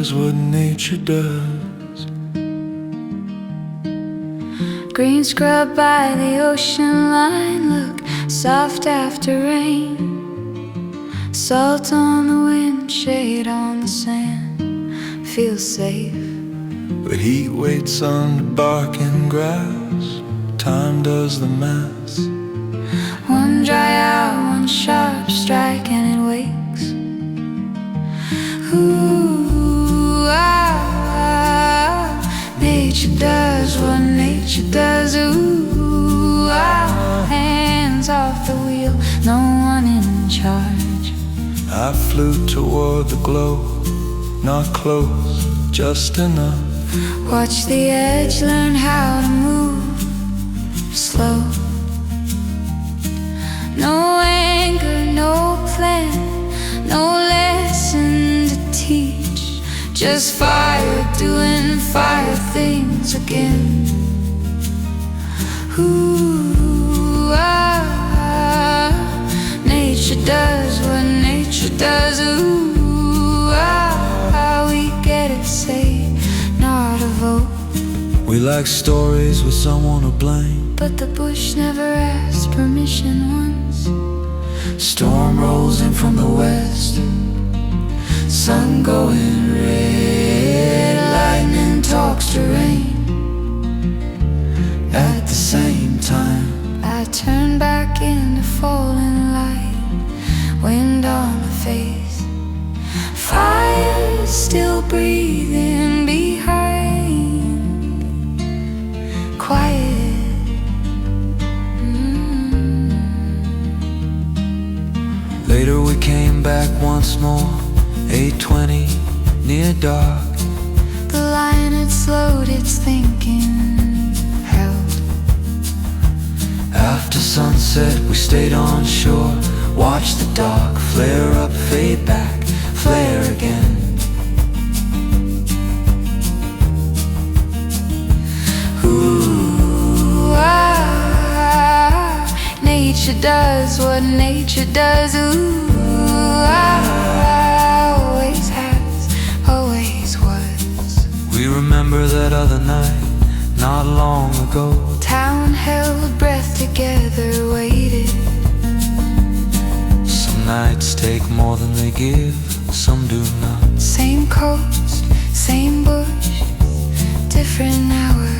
does what nature does. Green scrub by the ocean line, look soft after rain. Salt on the wind, shade on the sand, feels safe. But heat waits on the bark and grass, time does the math. One dry hour, one sharp strike, and it wakes. Ooh, nature does what nature does. Ooh, hands off the wheel, no one in charge. I flew toward the glow, not close, just enough. Watch the edge, learn how to move slow. No anger, no plan, no lesson to teach. Just fire doing fire things again. Ooh, nature does what nature does. Ooh, we get it, say, not a vote. We like stories with someone to blame, but the bush never asked permission once. Storm rolls in from the west, sun going red, lightning talks to rain. At the same time, I turn back into falling light, wind on the face, fire still breathing behind, quiet. Later we came back once more, 8:20, near dark. The line had slowed its thinking, held. After sunset we stayed on shore, watched the dark flare up, fade back, flare again. Ooh, nature does what nature does. Ooh, always has, always was. We remember that other night, not long ago. Town held breath together, waited. Some nights take more than they give, some do not. Same coast, same bush, different hour.